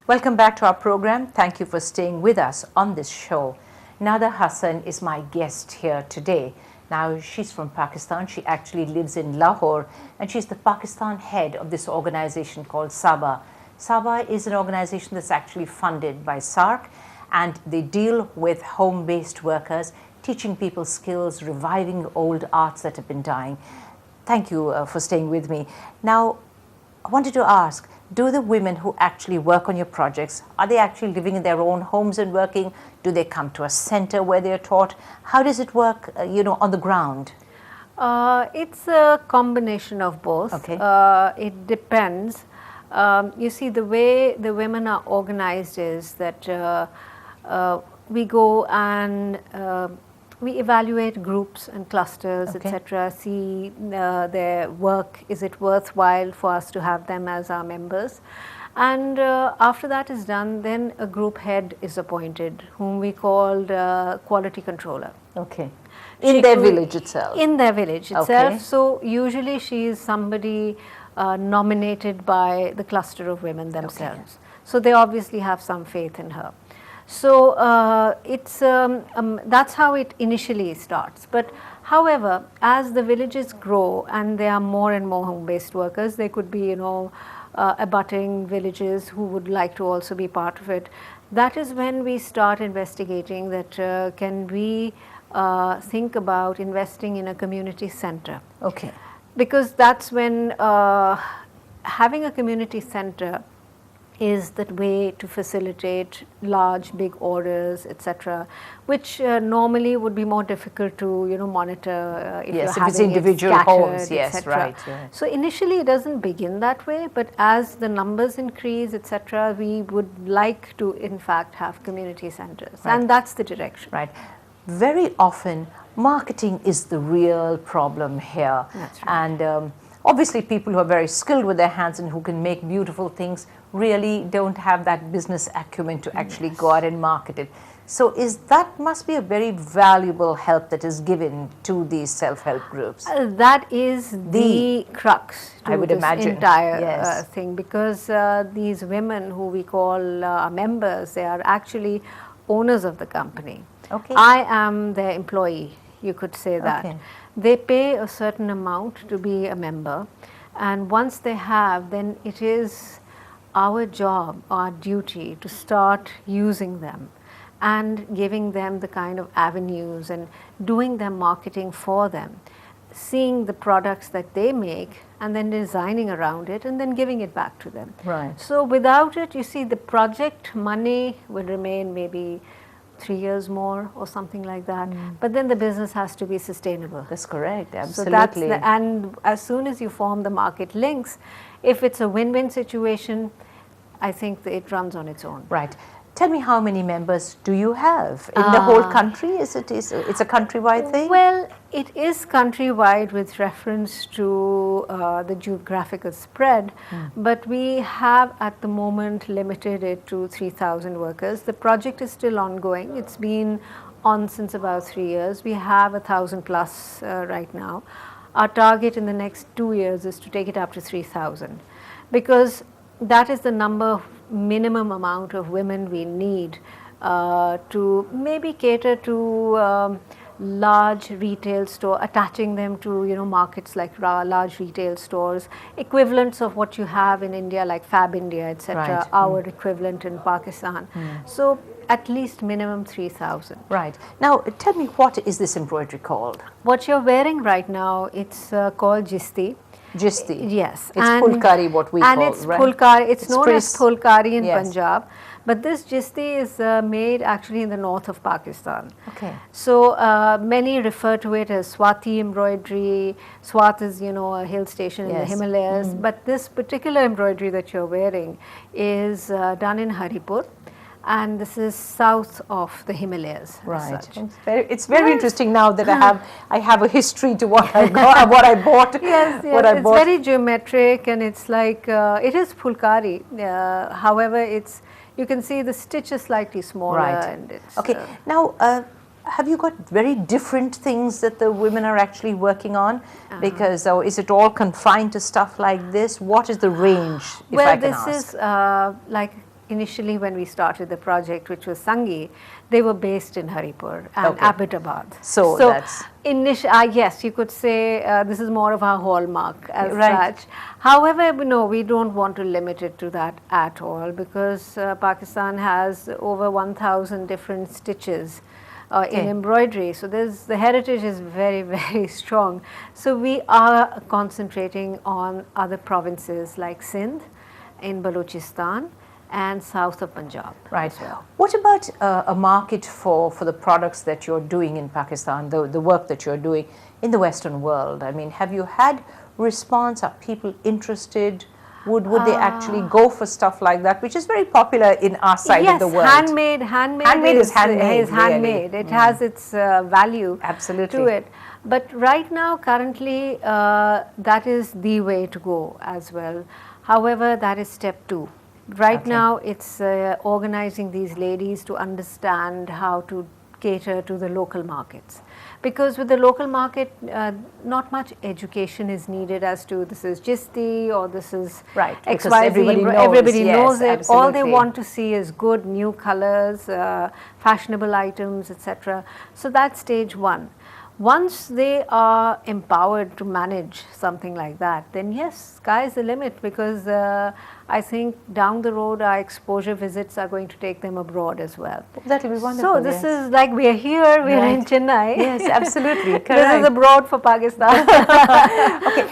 Welcome back to our program. Thank you for staying with us on this show. Nada Hasan is my guest here today. Now, she's from Pakistan. She actually lives in Lahore, and she's the Pakistan head of this organization called SABA. SABA is an organization that's actually funded by SARC, and they deal with home-based workers, teaching people skills, reviving old arts that have been dying. Thank you for staying with me. Now, I wanted to ask, do the women who actually work on your projects, are they actually living in their own homes and working? Do they come to a center where they're taught? How does it work, on the ground? It's a combination of both. Okay. It depends. You see, the way the women are organized is that we go and we evaluate groups and clusters, Okay. etc., see their work, is it worthwhile for us to have them as our members. And after that is done, then a group head is appointed, whom we call the quality controller. Okay. In their village itself? In their village itself. Okay. So usually she is somebody nominated by the cluster of women themselves. Okay. So they obviously have some faith in her. So that's how it initially starts. But however, as the villages grow and there are more and more home-based workers, they could be, abutting villages who would like to also be part of it. That is when we start investigating that can we think about investing in a community center. Okay. Because that's when having a community center is the way to facilitate large, big orders, etc., which normally would be more difficult to, monitor if Yes, you're if it's having individual scattered, homes, yes, etc. right. Yeah. So initially it doesn't begin that way, but as the numbers increase, etc., we would like to, in fact, have community centers, Right. and that's the direction. Right. Very often, marketing is the real problem here. That's right. And obviously, people who are very skilled with their hands and who can make beautiful things really don't have that business acumen to actually go out and market it. So that must be a very valuable help that is given to these self-help groups. That is the crux to I would this imagine. entire Yes. thing, because these women who we call our members, they are actually owners of the company. Okay. I am their employee, you could say that. Okay. They pay a certain amount to be a member, and once they have, then it is our job, our duty to start using them and giving them the kind of avenues and doing their marketing for them, seeing the products that they make and then designing around it and then giving it back to them. Right. So without it, you see, the project money will remain maybe 3 years more or something like that, but then the business has to be sustainable. That's correct, So that's absolutely. and as soon as you form the market links, if it's a win-win situation, I think that it runs on its own. Right. Tell me, how many members do you have in the whole country? It's a countrywide thing? Well, it is countrywide with reference to the geographical spread, but we have at the moment limited it to 3,000 workers. The project is still ongoing. It's been on since about 3 years. We have 1,000 plus right now. Our target in the next 2 years is to take it up to 3,000, because that is the minimum amount of women we need to maybe cater to large retail store, attaching them to markets like large retail stores, equivalents of what you have in India like Fab India, etc. Right. Our equivalent in Pakistan. So at least minimum 3,000. Right. Now, tell me, what is this embroidery called? What you're wearing right now, it's called jisti. Jisti. Yes. It's pulkari, what we and call, it's right? Pulkari. It's known as Spris. pulkari in Yes. Punjab. But this jisti is made actually in the north of Pakistan. Okay. So many refer to it as Swati embroidery. Swat is, a hill station in the Yes. Himalayas. But this particular embroidery that you're wearing is done in Haripur. And this is south of the Himalayas. as Right. such. It's very interesting now that I have a history to what I got, what I bought. Yes, what I it's bought. very geometric, and it's like it is pulkari. However, you can see the stitch is slightly smaller. Right. And it's, Okay. Now, have you got very different things that the women are actually working on? Because is it all confined to stuff like this? What is the range, if I well, can this ask? is like initially when we started the project, which was Sangi, they were based in Haripur and Abbottabad. So that's... yes, you could say this is more of our hallmark as such. However, no, we don't want to limit it to that at all, because Pakistan has over 1,000 different stitches in embroidery. So the heritage is very, very strong. So we are concentrating on other provinces like Sindh, in Balochistan, and south of Punjab. Right. Well. What about a market for the products that you're doing in Pakistan, the work that you're doing in the Western world? I mean, have you had response? Are people interested? Would they actually go for stuff like that, which is very popular in our side of the world? Yes, handmade is handmade. Really. It has its value to it. But right now, currently, that is the way to go as well. However, that is step 2. Right now, it's organizing these ladies to understand how to cater to the local markets. Because with the local market, not much education is needed as to this is Jisti or this is XYZ. Everybody knows it. Absolutely. All they want to see is good new colors, fashionable items, etc. So that's stage 1. Once they are empowered to manage something like that, then yes, sky is the limit, because I think down the road our exposure visits are going to take them abroad as well. That will be wonderful. So this is like we are here, we are in Chennai. Yes, absolutely. This is abroad for Pakistan. Okay,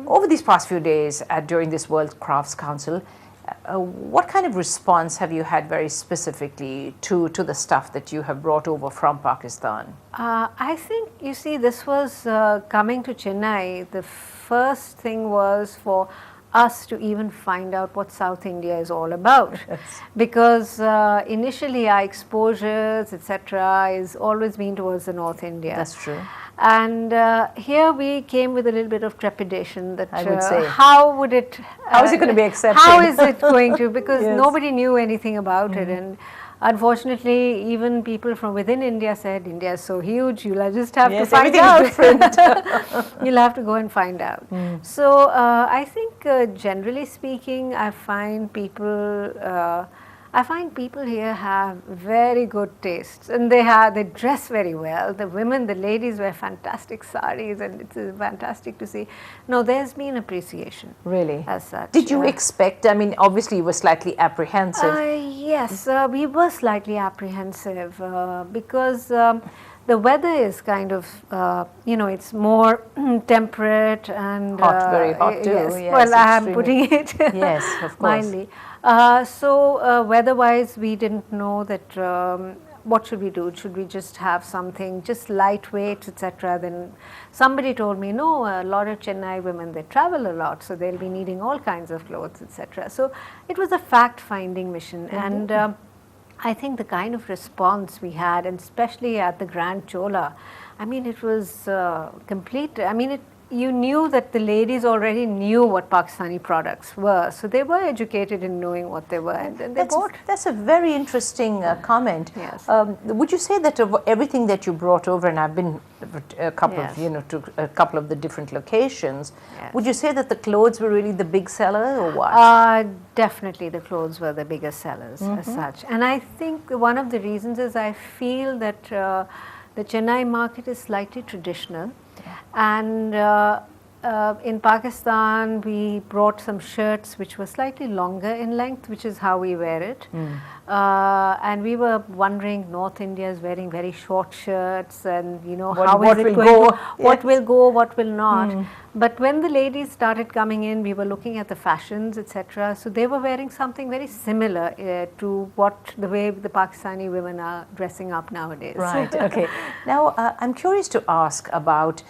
over these past few days during this World Crafts Council, what kind of response have you had very specifically to the stuff that you have brought over from Pakistan? I think, you see, this was coming to Chennai, the first thing was for us to even find out what South India is all about. Because initially our exposures, etc., is always been towards the North India. That's true. And here we came with a little bit of trepidation that I would say. How is it going to be accepted? How is it going to? Because nobody knew anything about it, and unfortunately, even people from within India said, India is so huge, you'll just have to find out. You'll have to go and find out. So I think generally speaking, I find people here have very good tastes, and they dress very well. The women, the ladies wear fantastic saris, and it's fantastic to see. No, there's been appreciation. Really? As such. Did you expect, I mean, obviously you were slightly apprehensive. Yes, we were slightly apprehensive because the weather is kind of, it's more temperate and hot, very hot too. Yes, well, I am putting it yes, of course. mildly. So weather-wise, we didn't know that. What should we do? Should we just have something just lightweight, etc.? Then somebody told me, no, a lot of Chennai women, they travel a lot, so they'll be needing all kinds of clothes, etc. So it was a fact-finding mission, and I think the kind of response we had, and especially at the Grand Chola, I mean, it was complete. I mean, you knew that the ladies already knew what Pakistani products were, so they were educated in knowing what they were, and they bought. That's a very interesting comment. Yes. Would you say that of everything that you brought over, and I've been a couple of, to a couple of the different locations, would you say that the clothes were really the big seller, or what? Definitely the clothes were the biggest sellers as such, and I think one of the reasons is I feel that the Chennai market is slightly traditional. And in Pakistan, we brought some shirts which were slightly longer in length, which is how we wear it. And we were wondering, North India is wearing very short shirts, and how is it going to, what will go, what will not. But when the ladies started coming in, we were looking at the fashions, etc. So they were wearing something very similar to the way the Pakistani women are dressing up nowadays. Right, okay. Now, I'm curious to ask about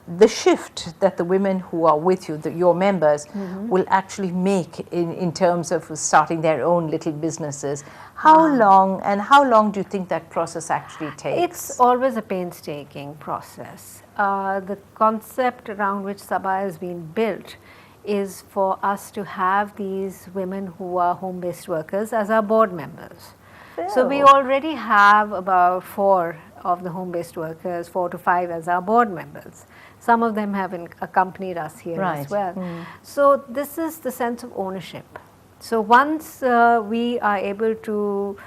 the shift that the women who are with you, your members, will actually make in terms of starting their own little businesses. How long do you think that process actually takes? It's always a painstaking process. The concept around which Sabha has been built is for us to have these women who are home-based workers as our board members. So we already have about 4 of the home-based workers, 4 to 5 as our board members. Some of them have accompanied us here as well. So this is the sense of ownership. So once we are able to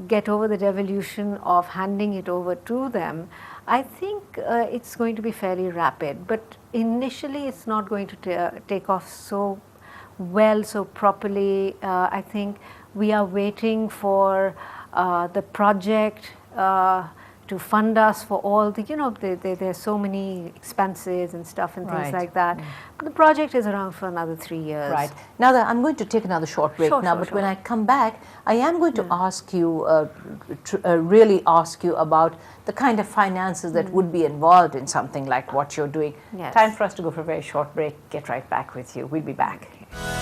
get over the devolution of handing it over to them, I think it's going to be fairly rapid. But initially, it's not going to take off so well, so properly. I think we are waiting for the project to fund us for all the, there's so many expenses and stuff and things like that. But the project is around for another 3 years. Right. Now that I'm going to take another short break but when I come back, I am going to ask you, really ask you about the kind of finances that would be involved in something like what you're doing. Yes. Time for us to go for a very short break. Get right back with you. We'll be back. Okay.